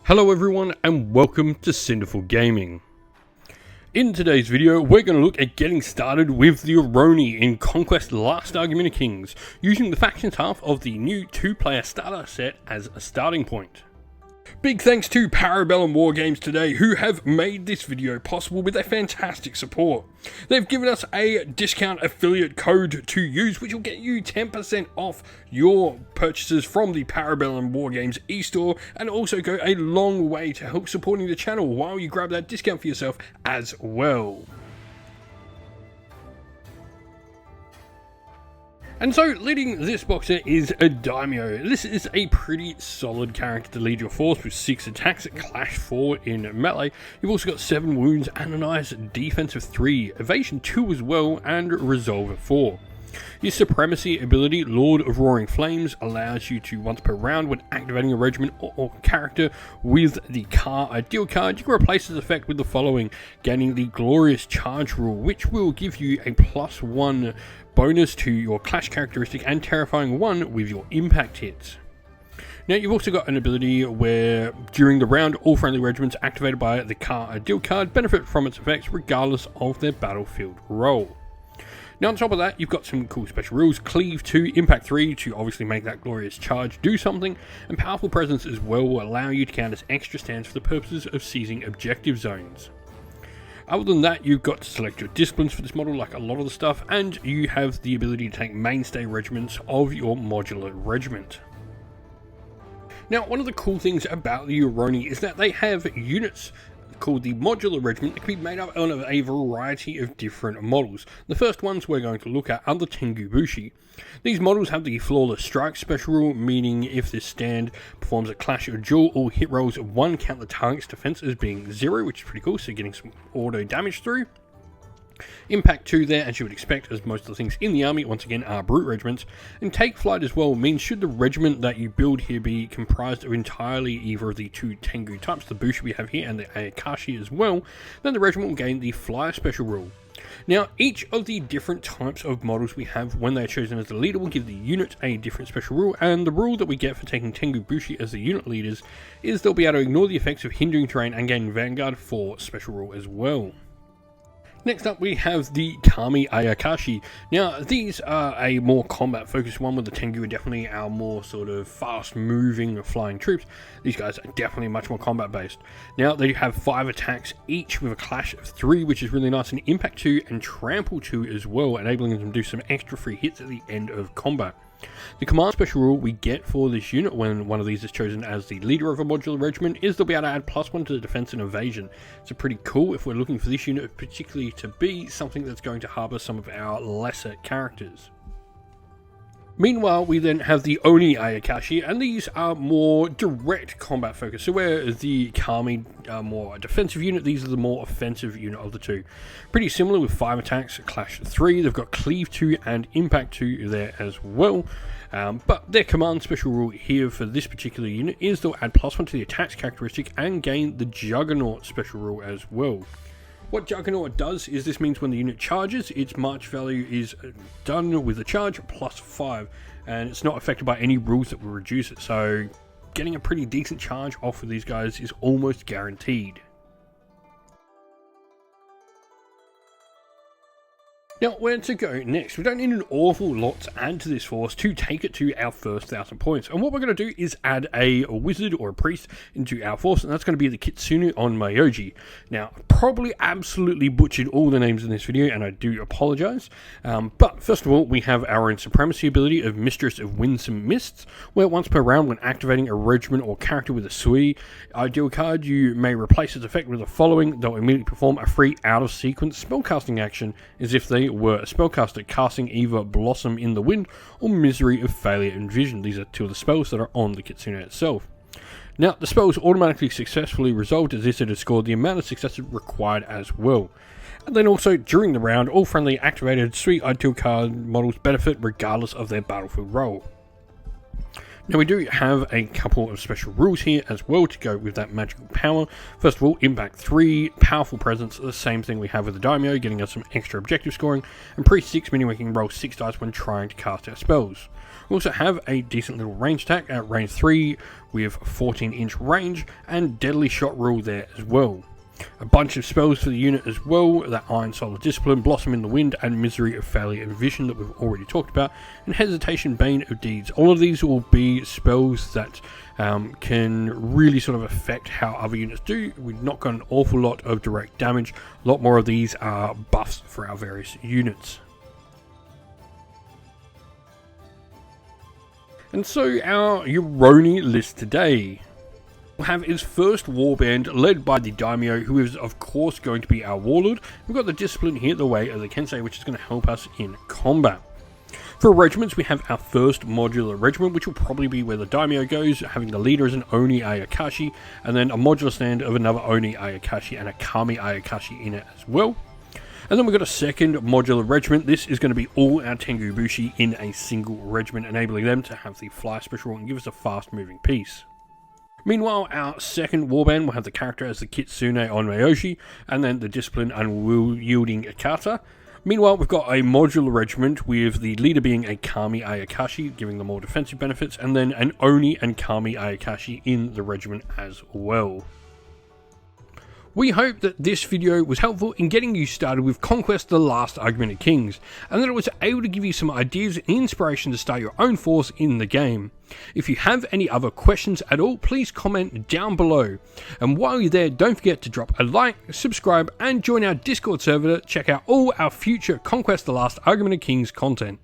Hello everyone and welcome to Cinderful Gaming. In today's video we're going to look at getting started with the Yoroni in Conquest Last Argument of Kings, using the factions half of the new 2-player starter set as a starting point. Big thanks to Parabellum Wargames today, who have made this video possible with their fantastic support. They've given us a discount affiliate code to use, which will get you 10% off your purchases from the Parabellum Wargames e-store, and also go a long way to help supporting the channel while you grab that discount for yourself as well. And so, leading this boxer is a Daimyo. This is a pretty solid character to lead your force with 6 attacks at Clash 4 in melee. You've also got 7 wounds and a nice defense of 3, evasion 2 as well, and resolve of 4. Your supremacy ability, Lord of Roaring Flames, allows you to, once per round, when activating a regiment or character with the Ideal card, you can replace this effect with the following, gaining the Glorious Charge rule, which will give you a +1 bonus to your Clash characteristic and Terrifying 1 with your impact hits. Now you've also got an ability where during the round all friendly regiments activated by the Ideal card benefit from its effects regardless of their battlefield role. Now on top of that, you've got some cool special rules, Cleave 2, Impact 3 to obviously make that Glorious Charge do something, and Powerful Presence as well will allow you to count as extra stands for the purposes of seizing objective zones. Other than that, you've got to select your disciplines for this model like a lot of the stuff, and you have the ability to take mainstay regiments of your modular regiment. Now one of the cool things about the Yoroni is that they have units called the modular regiment that can be made up of a variety of different models. The first ones we're going to look at are the Tengu Bushi. These models have the Flawless Strike special rule, meaning if this stand performs a clash or duel, all hit rolls 1 count the target's defense as being 0, which is pretty cool, so getting some auto damage through. Impact 2 there, as you would expect, as most of the things in the army once again are brute regiments. And Take Flight as well means should the regiment that you build here be comprised of entirely either of the 2 Tengu types, the Bushi we have here and the Ayakashi as well, then the regiment will gain the Flyer special rule. Now each of the different types of models we have when they are chosen as the leader will give the unit a different special rule, and the rule that we get for taking Tengu Bushi as the unit leaders is they'll be able to ignore the effects of hindering terrain and gain Vanguard for special rule as well. Next up we have the Kami Ayakashi. Now these are a more combat focused one, with the Tengu are definitely our more sort of fast moving flying troops. These guys are definitely much more combat based. Now they have 5 attacks each with a clash of 3, which is really nice, and impact 2 and trample 2 as well, enabling them to do some extra free hits at the end of combat. The command special rule we get for this unit when one of these is chosen as the leader of a modular regiment is they'll be able to add +1 to the defense and evasion. So pretty cool if we're looking for this unit particularly to be something that's going to harbour some of our lesser characters. Meanwhile, we then have the Oni Ayakashi, and these are more direct combat focused. So where the Kami are more a defensive unit, these are the more offensive unit of the two. Pretty similar with 5 attacks, Clash 3, they've got Cleave 2 and Impact 2 there as well. But their command special rule here for this particular unit is they'll add +1 to the attacks characteristic and gain the Juggernaut special rule as well. What Juggernaut does is this means when the unit charges, its march value is done with a charge +5, and it's not affected by any rules that will reduce it, so getting a pretty decent charge off of these guys is almost guaranteed. Now, where to go next? We don't need an awful lot to add to this force to take it to our first 1,000 points. And what we're going to do is add a wizard or a priest into our force, and that's going to be the Kitsune on Myoji. Now, probably absolutely butchered all the names in this video, and I do apologise. But first of all, we have our own supremacy ability of Mistress of Winsome Mists, where once per round when activating a regiment or character with a Sui Ideal card, you may replace its effect with the following. They'll immediately perform a free out-of-sequence spellcasting action as if they were a spellcaster casting either Blossom in the Wind or Misery of Failure and Vision. These are 2 of the spells that are on the Kitsune itself. Now, the spell is automatically successfully resolved as if it has scored the amount of successes required as well. And then also, during the round, all friendly activated Sweet Ideal card models benefit regardless of their battlefield role. Now we do have a couple of special rules here as well to go with that magical power. First of all, Impact 3, Powerful Presence, the same thing we have with the Daimyo, getting us some extra objective scoring, and Priest 6, meaning we can roll 6 dice when trying to cast our spells. We also have a decent little range attack at range 3 with 14-inch range and deadly shot rule there as well. A bunch of spells for the unit as well, that Iron Solar Discipline, Blossom in the Wind, and Misery of Failure and Vision that we've already talked about, and Hesitation, Bane of Deeds. All of these will be spells that can really sort of affect how other units do. We've not got an awful lot of direct damage. A lot more of these are buffs for our various units. And so our Yoroni list today will have its first warband led by the Daimyo, who is of course going to be our warlord. We've got the discipline here, the way of the Kensei, which is going to help us in combat. For regiments, we have our first modular regiment, which will probably be where the Daimyo goes, having the leader as an Oni Ayakashi, and then a modular stand of another Oni Ayakashi and a Kami Ayakashi in it as well. And then we've got a second modular regiment. This is going to be all our Tengu Bushi in a single regiment, enabling them to have the fly special and give us a fast moving piece. Meanwhile, our second warband will have the character as the Kitsune Onmyoshi, and then the discipline unyielding Ikata. Meanwhile, we've got a modular regiment with the leader being a Kami Ayakashi, giving them more defensive benefits, and then an Oni and Kami Ayakashi in the regiment as well. We hope that this video was helpful in getting you started with Conquest: The Last Argument of Kings, and that it was able to give you some ideas and inspiration to start your own force in the game. If you have any other questions at all, please comment down below. And while you're there, don't forget to drop a like, subscribe, and join our Discord server to check out all our future Conquest: The Last Argument of Kings content.